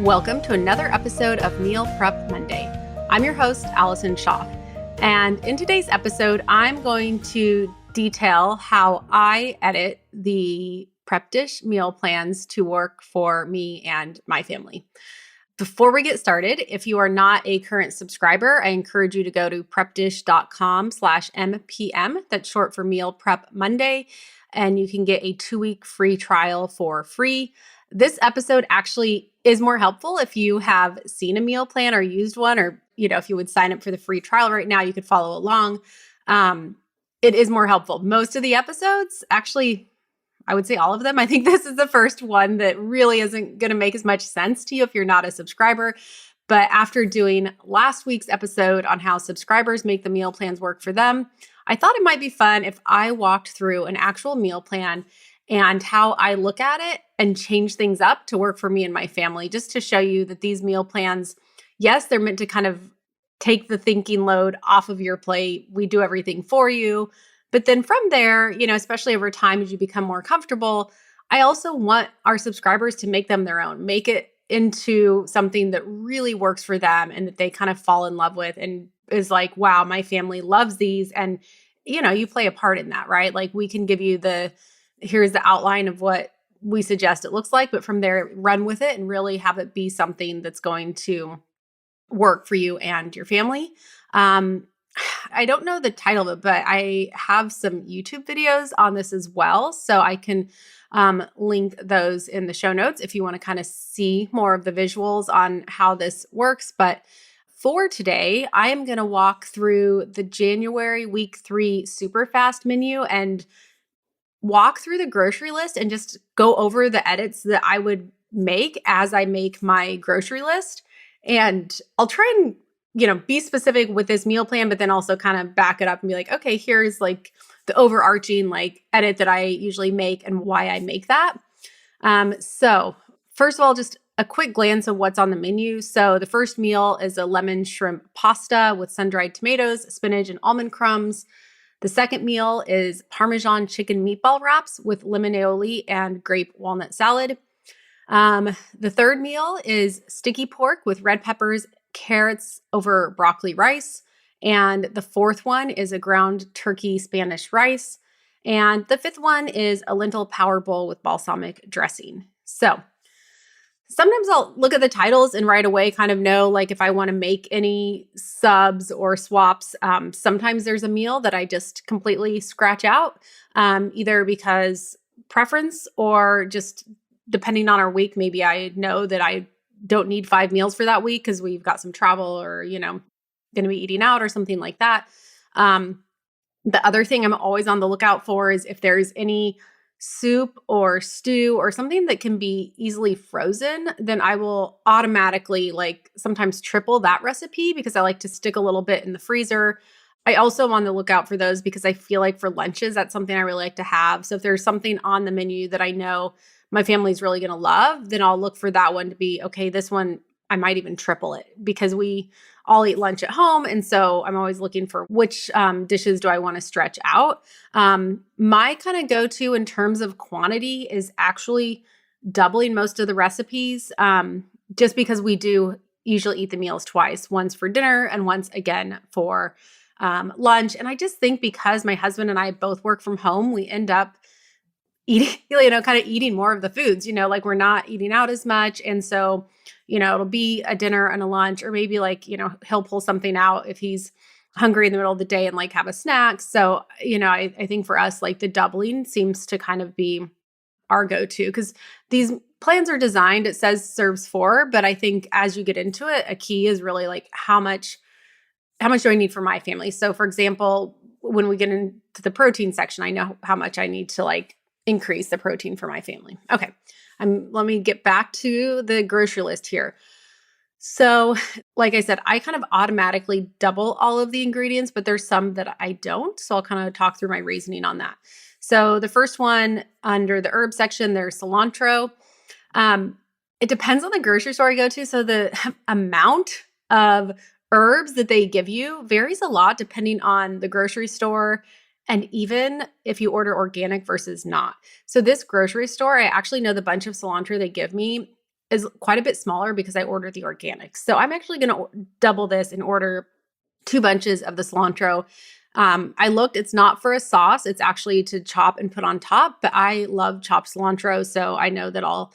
Welcome to another episode of Meal Prep Monday. I'm your host, Allison Schaaf. And in today's episode, I'm going to detail how I edit the prep dish meal plans to work for me and my family. Before we get started, if you are not a current subscriber, I encourage you to go to prepdish.com/MPM. That's short for Meal Prep Monday. And you can get a 2-week free trial for free. This episode actually is more helpful if you have seen a meal plan or used one, or, if you would sign up for the free trial right now, you could follow along. It is more helpful. Most of the episodes, actually, I would say all of them. I think this is the first one that really isn't going to make as much sense to you if you're not a subscriber. But after doing last week's episode on how subscribers make the meal plans work for them, I thought it might be fun if I walked through an actual meal plan and how I look at it and change things up to work for me and my family, just to show you that these meal plans, yes, they're meant to kind of take the thinking load off of your plate. We do everything for you. But then from there, especially over time as you become more comfortable, I also want our subscribers to make them their own, make it into something that really works for them and that they kind of fall in love with and is like, wow, my family loves these. And, you play a part in that, right? Like we can give you here's the outline of what we suggest it looks like, but from there, run with it and really have it be something that's going to work for you and your family. I don't know the title of it, but I have some YouTube videos on this as well. So I can link those in the show notes if you want to kind of see more of the visuals on how this works. But for today, I am going to walk through the January week 3 super fast menu and walk through the grocery list and just go over the edits that I would make as I make my grocery list. And I'll try and, be specific with this meal plan, but then also kind of back it up and be like, okay, here's like the overarching edit that I usually make and why I make that. So first of all, just a quick glance of what's on the menu. So the first meal is a lemon shrimp pasta with sun-dried tomatoes, spinach, and almond crumbs. The second meal is Parmesan chicken meatball wraps with lemon aioli and grape walnut salad. The third meal is sticky pork with red peppers, carrots over broccoli rice. And the fourth one is a ground turkey Spanish rice. And the fifth one is a lentil power bowl with balsamic dressing. So sometimes I'll look at the titles and right away kind of know if I want to make any subs or swaps. Sometimes there's a meal that I just completely scratch out, either because preference or just depending on our week. Maybe I know that I don't need 5 meals for that week because we've got some travel or, going to be eating out or something like that. The other thing I'm always on the lookout for is if there's any soup or stew or something that can be easily frozen, then I will automatically sometimes triple that recipe because I like to stick a little bit in the freezer. I also am on the lookout for those because I feel like for lunches, that's something I really like to have. So if there's something on the menu that I know my family's really going to love, then I'll look for that one to be, okay, this one, I might even triple it because we all eat lunch at home. And so I'm always looking for which dishes do I want to stretch out. My kind of go-to in terms of quantity is actually doubling most of the recipes just because we do usually eat the meals twice, once for dinner and once again for lunch. And I just think because my husband and I both work from home, we end up eating, kind of eating more of the foods, we're not eating out as much. And so, it'll be a dinner and a lunch, or maybe he'll pull something out if he's hungry in the middle of the day and have a snack. So, I think for us, the doubling seems to kind of be our go-to because these plans are designed, it says serves 4, but I think as you get into it, a key is really how much do I need for my family? So for example, when we get into the protein section, I know how much I need to increase the protein for my family. Okay. Let me get back to the grocery list here. So like I said, I kind of automatically double all of the ingredients, but there's some that I don't. So I'll kind of talk through my reasoning on that. So the first one under the herb section, there's cilantro. It depends on the grocery store I go to. So the amount of herbs that they give you varies a lot depending on the grocery store and even if you order organic versus not. So this grocery store, I actually know the bunch of cilantro they give me is quite a bit smaller because I ordered the organics. So I'm actually going to double this and order 2 bunches of the cilantro. I looked, it's not for a sauce. It's actually to chop and put on top, but I love chopped cilantro. So I know that I'll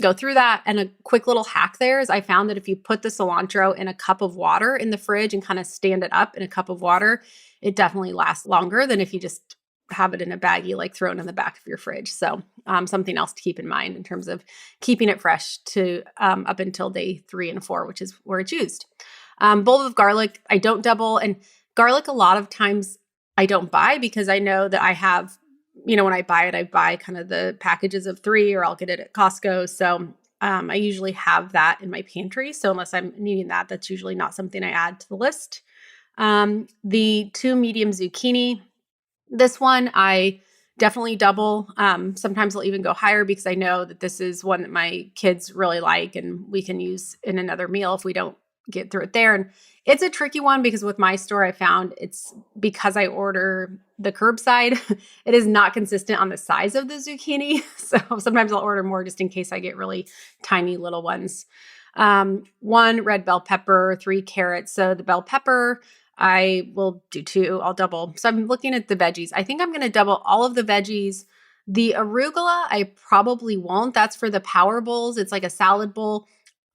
go through that. And a quick little hack there is I found that if you put the cilantro in a cup of water in the fridge and kind of stand it up in a cup of water, it definitely lasts longer than if you just have it in a baggie, like thrown in the back of your fridge. So something else to keep in mind in terms of keeping it fresh to up until day 3 and 4, which is where it's used. Bulb of garlic, I don't double. And garlic, a lot of times I don't buy because I know that I have, when I buy kind of the packages of 3 or I'll get it at Costco. So I usually have that in my pantry. So unless I'm needing that, that's usually not something I add to the list. The 2 medium zucchini, this one I definitely double. Sometimes I'll even go higher because I know that this is one that my kids really like and we can use in another meal if we don't get through it there. And it's a tricky one because with my store, I found it's because I order the curbside, it is not consistent on the size of the zucchini. So sometimes I'll order more just in case I get really tiny little ones. 1 red bell pepper, 3 carrots. So the bell pepper, I will do 2. I'll double. So I'm looking at the veggies. I think I'm going to double all of the veggies. The arugula, I probably won't. That's for the power bowls. It's like a salad bowl.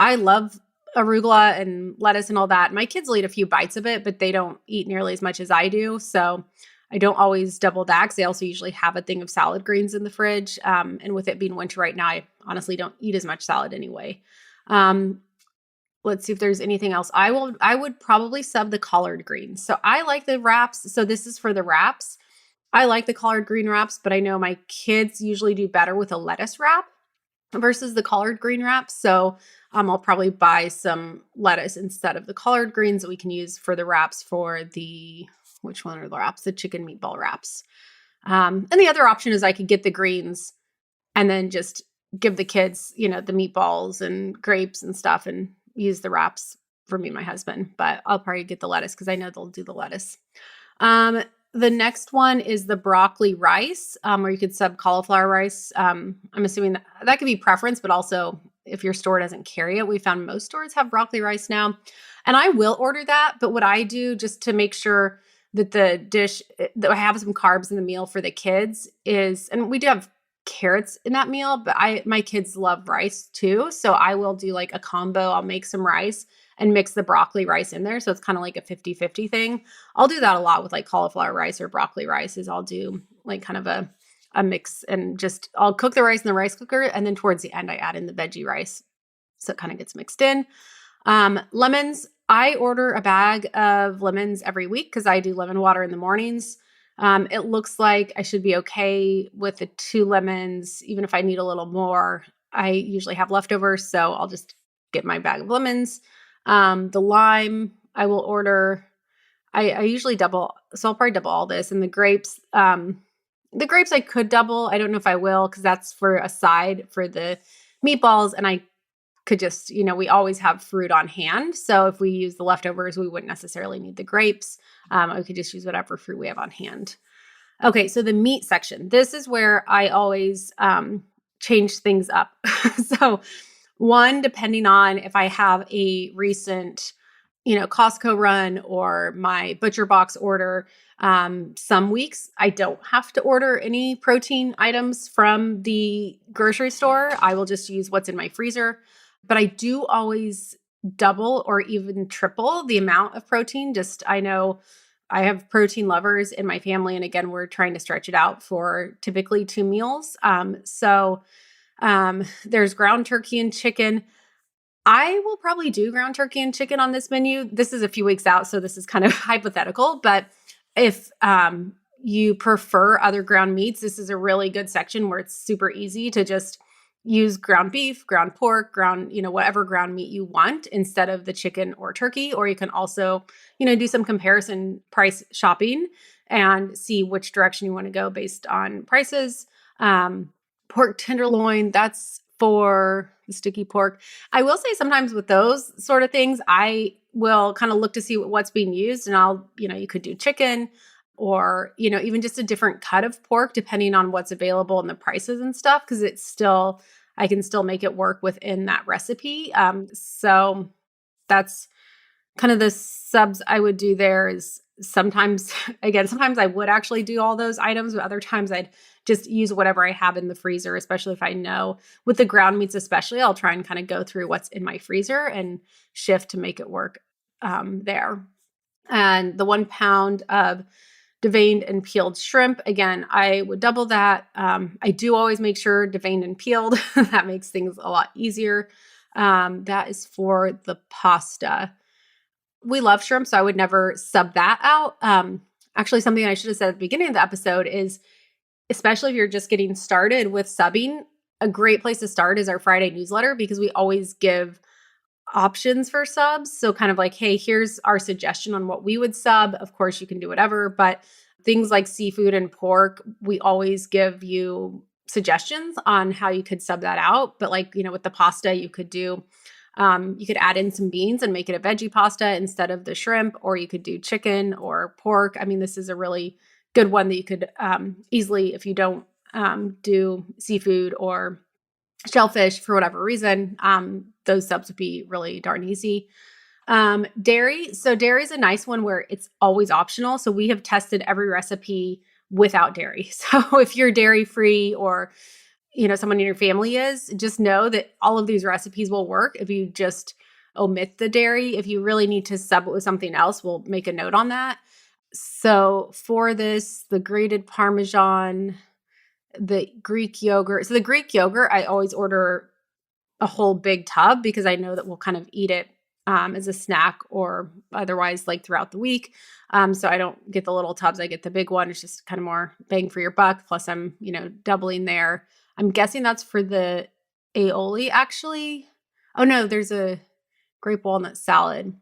I love arugula and lettuce and all that. My kids will eat a few bites of it, but they don't eat nearly as much as I do. So I don't always double that because they also usually have a thing of salad greens in the fridge. And with it being winter right now, I honestly don't eat as much salad anyway. Let's see if there's anything else. I would probably sub the collard greens. So I like the wraps. So this is for the wraps. I like the collard green wraps, but I know my kids usually do better with a lettuce wrap versus the collard green wraps. So I'll probably buy some lettuce instead of the collard greens that we can use for the wraps for which one are the wraps? The chicken meatball wraps. And the other option is I could get the greens and then just give the kids, the meatballs and grapes and stuff and use the wraps for me and my husband. But I'll probably get the lettuce because I know they'll do the lettuce. The next one is the broccoli rice, or you could sub cauliflower rice. I'm assuming that could be preference, but also if your store doesn't carry it, we found most stores have broccoli rice now. And I will order that. But what I do just to make sure that the dish, that I have some carbs in the meal for the kids is, and we do have carrots in that meal, but my kids love rice too. So I will do like a combo. I'll make some rice and mix the broccoli rice in there. So it's kind of like a 50-50 thing. I'll do that a lot with like cauliflower rice or broccoli rice is I'll do like kind of a mix and just I'll cook the rice in the rice cooker. And then towards the end, I add in the veggie rice. So it kind of gets mixed in. Lemons, I order a bag of lemons every week because I do lemon water in the mornings. It looks like I should be okay with the 2 lemons. Even if I need a little more, I usually have leftovers. So I'll just get my bag of lemons. The lime, I will order. I usually double. So I'll probably double all this. And the grapes I could double. I don't know if I will because that's for a side for the meatballs. And I could just, we always have fruit on hand. So if we use the leftovers, we wouldn't necessarily need the grapes. We could just use whatever fruit we have on hand. Okay, so the meat section. This is where I always change things up. So one, depending on if I have a recent, Costco run or my Butcher Box order, some weeks I don't have to order any protein items from the grocery store. I will just use what's in my freezer. But I do always double or even triple the amount of protein. I know I have protein lovers in my family. And again, we're trying to stretch it out for typically 2 meals. So there's ground turkey and chicken. I will probably do ground turkey and chicken on this menu. This is a few weeks out, so this is kind of hypothetical. But if you prefer other ground meats, this is a really good section where it's super easy to just use ground beef, ground pork, whatever ground meat you want instead of the chicken or turkey. Or you can also, do some comparison price shopping and see which direction you want to go based on prices. Pork tenderloin, that's for the sticky pork. I will say sometimes with those sort of things, I will kind of look to see what's being used and you could do chicken or, even just a different cut of pork depending on what's available and the prices and stuff. Cause it's still, I can still make it work within that recipe. So that's kind of the subs I would do there. Is sometimes, again, sometimes I would actually do all those items, but other times I'd just use whatever I have in the freezer, especially if I know with the ground meats, especially, I'll try and kind of go through what's in my freezer and shift to make it work there. And the 1 pound of deveined and peeled shrimp, again, I would double that. I do always make sure deveined and peeled. That makes things a lot easier. That is for the pasta. We love shrimp, so I would never sub that out. Actually, something I should have said at the beginning of the episode is, especially if you're just getting started with subbing, a great place to start is our Friday newsletter, because we always give options for subs. So kind of like, hey, here's our suggestion on what we would sub. Of course, you can do whatever, but things like seafood and pork, we always give you suggestions on how you could sub that out. But like, with the pasta, you could do, you could add in some beans and make it a veggie pasta instead of the shrimp, or you could do chicken or pork. I mean, this is a really good one that you could easily, if you don't do seafood or shellfish for whatever reason, those subs would be really darn easy. Dairy. So dairy is a nice one where it's always optional. So we have tested every recipe without dairy. So if you're dairy free, or someone in your family is, just know that all of these recipes will work if you just omit the dairy. If you really need to sub it with something else, we'll make a note on that. So for this, the grated Parmesan, the Greek yogurt. So the Greek yogurt, I always order a whole big tub, because I know that we'll kind of eat it as a snack or otherwise like throughout the week. So I don't get the little tubs. I get the big one. It's just kind of more bang for your buck. Plus I'm, doubling there. I'm guessing that's for the aioli, actually. Oh no, there's a grape walnut salad.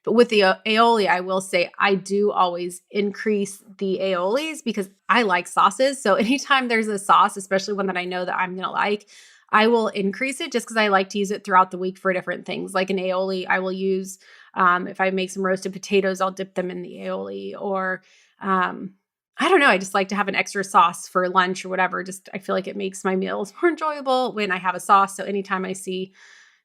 But with the aioli, I will say I do always increase the aiolis because I like sauces. So anytime there's a sauce, especially one that I know that I'm going to like, I will increase it just because I like to use it throughout the week for different things. Like an aioli, I will use, if I make some roasted potatoes, I'll dip them in the aioli. Or I don't know, I just like to have an extra sauce for lunch or whatever. Just I feel like it makes my meals more enjoyable when I have a sauce. So anytime I see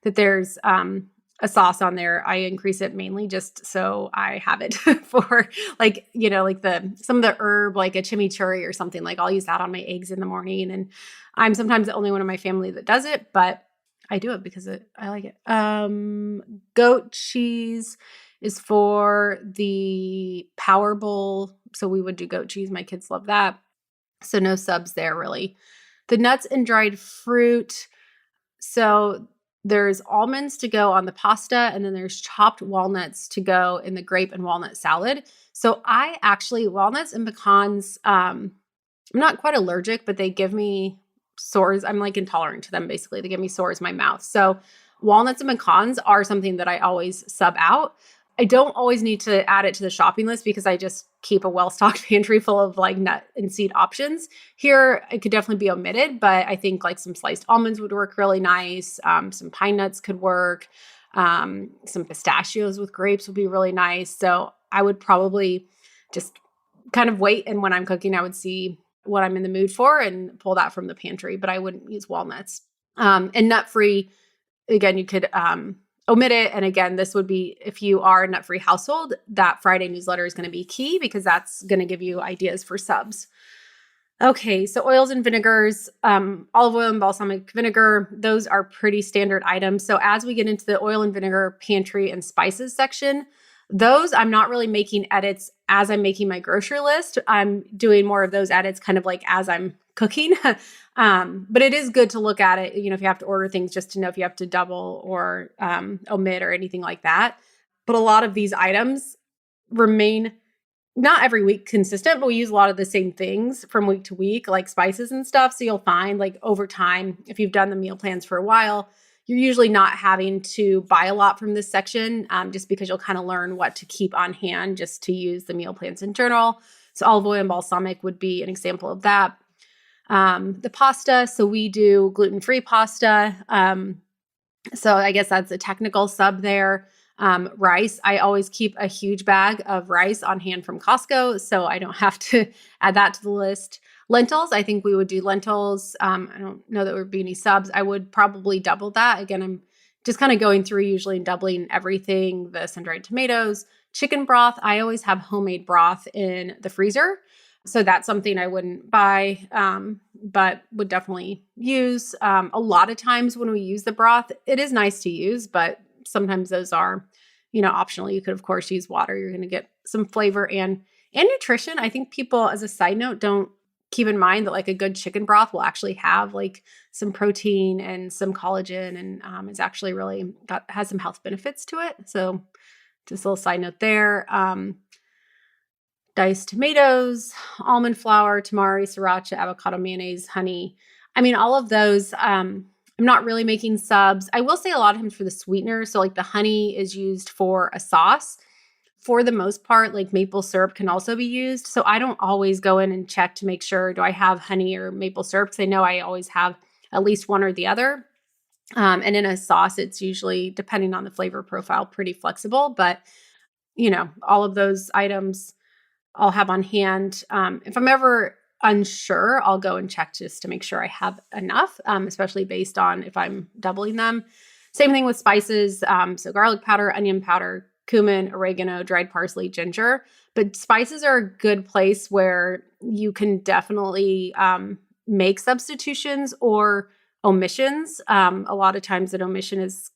that there's a sauce on there, I increase it mainly just so I have it for like, like some of the herb, like a chimichurri or something. Like I'll use that on my eggs in the morning. And I'm sometimes the only one in my family that does it, but I do it because I like it. Goat cheese is for the Power Bowl. So we would do goat cheese. My kids love that. So no subs there really. The nuts and dried fruit. So there's almonds to go on the pasta, and then there's chopped walnuts to go in the grape and walnut salad. So I actually, walnuts and pecans, I'm not quite allergic, but they give me sores. I'm like intolerant to them, basically. They give me sores in my mouth. So walnuts and pecans are something that I always sub out. I don't always need to add it to the shopping list because I just keep a well-stocked pantry full of like nut and seed options. Here, it could definitely be omitted, but I think like some sliced almonds would work really nice. Some pine nuts could work. Some pistachios with grapes would be really nice. So I would probably just kind of wait. And when I'm cooking, I would see what I'm in the mood for and pull that from the pantry, but I wouldn't use walnuts. And nut-free, again, you could omit it. And again, this would be, if you are a nut-free household, that Friday newsletter is going to be key because that's going to give you ideas for subs. Okay, so oils and vinegars, olive oil and balsamic vinegar, those are pretty standard items. So as we get into the oil and vinegar pantry and spices section, those I'm not really making edits as I'm making my grocery list. I'm doing more of those edits kind of like as I'm cooking. But it is good to look at it, if you have to order things, just to know if you have to double or omit or anything like that. But a lot of these items remain not every week consistent, but we use a lot of the same things from week to week, like spices and stuff. So you'll find like over time, if you've done the meal plans for a while, you're usually not having to buy a lot from this section, just because you'll kind of learn what to keep on hand just to use the meal plans in general. So olive oil and balsamic would be an example of that. The pasta, so we do gluten-free pasta. So I guess that's a technical sub there. Rice, I always keep a huge bag of rice on hand from Costco, so I don't have to add that to the list. Lentils, I think we would do lentils. I don't know that there would be any subs. I would probably double that. Again, I'm just kind of going through usually and doubling everything, the sun-dried tomatoes. Chicken broth, I always have homemade broth in the freezer. So that's something I wouldn't buy, but would definitely use. A lot of times when we use the broth, it is nice to use, but sometimes those are, optional. You could, of course, use water. You're going to get some flavor and nutrition. I think people, as a side note, don't keep in mind that like a good chicken broth will actually have like some protein and some collagen, and is actually really has some health benefits to it. So just a little side note there. Diced tomatoes, almond flour, tamari, sriracha, avocado mayonnaise, honey. I mean, all of those, I'm not really making subs. I will say a lot of times for the sweetener. So like the honey is used for a sauce. For the most part, like maple syrup can also be used. So I don't always go in and check to make sure, do I have honey or maple syrup? Because I know I always have at least one or the other. And in a sauce, it's usually, depending on the flavor profile, pretty flexible. But, all of those items I'll have on hand. If I'm ever unsure, I'll go and check just to make sure I have enough, especially based on if I'm doubling them. Same thing with spices. So garlic powder, onion powder, cumin, oregano, dried parsley, ginger. But spices are a good place where you can definitely make substitutions or omissions. A lot of times an omission is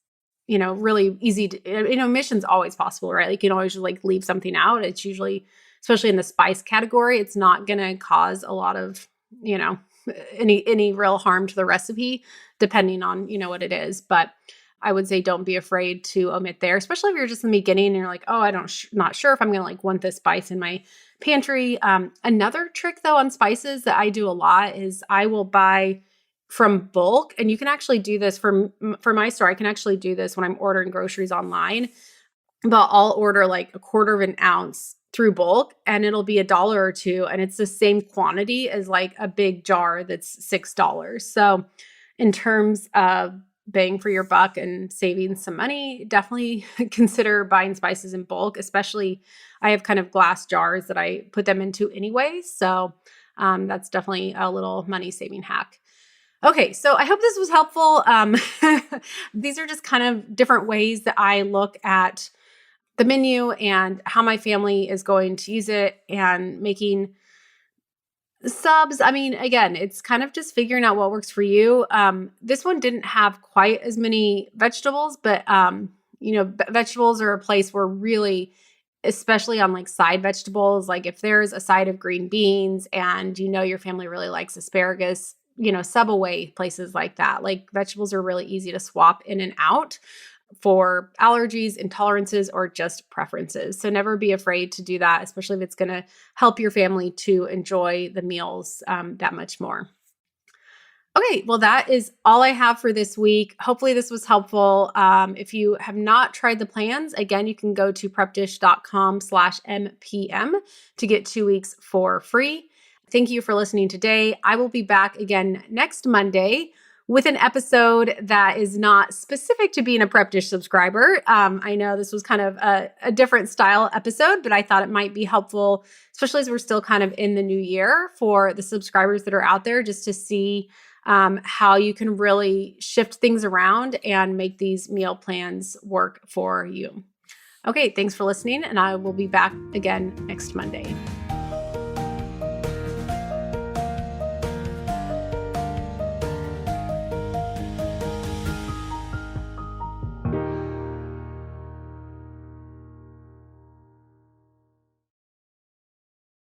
really easy to, omission's always possible, right? Like you can always just like leave something out. It's usually, especially in the spice category, it's not going to cause a lot of, any real harm to the recipe, depending on, what it is. But I would say don't be afraid to omit there, especially if you're just in the beginning and you're like, oh, not sure if I'm going to like want this spice in my pantry. Another trick though on spices that I do a lot is I will buy from bulk, and you can actually do this for my store. I can actually do this when I'm ordering groceries online, but I'll order like a quarter of an ounce through bulk and it'll be $1 or $2. And it's the same quantity as like a big jar that's $6. So in terms of bang for your buck and saving some money, definitely consider buying spices in bulk, especially I have kind of glass jars that I put them into anyway. So that's definitely a little money saving hack. Okay, so I hope this was helpful. These are just kind of different ways that I look at the menu and how my family is going to use it and making subs. I mean, again, it's kind of just figuring out what works for you. This one didn't have quite as many vegetables, but vegetables are a place where really, especially on like side vegetables, like if there's a side of green beans and your family really likes asparagus, sub away places like that. Like vegetables are really easy to swap in and out for allergies, intolerances, or just preferences. So never be afraid to do that, especially if it's going to help your family to enjoy the meals that much more. Okay, well, that is all I have for this week. Hopefully this was helpful. If you have not tried the plans, again, you can go to prepdish.com/MPM to get 2 weeks for free. Thank you for listening today. I will be back again next Monday with an episode that is not specific to being a Prep Dish subscriber. I know this was kind of a different style episode, but I thought it might be helpful, especially as we're still kind of in the new year, for the subscribers that are out there, just to see how you can really shift things around and make these meal plans work for you. Okay, thanks for listening, and I will be back again next Monday.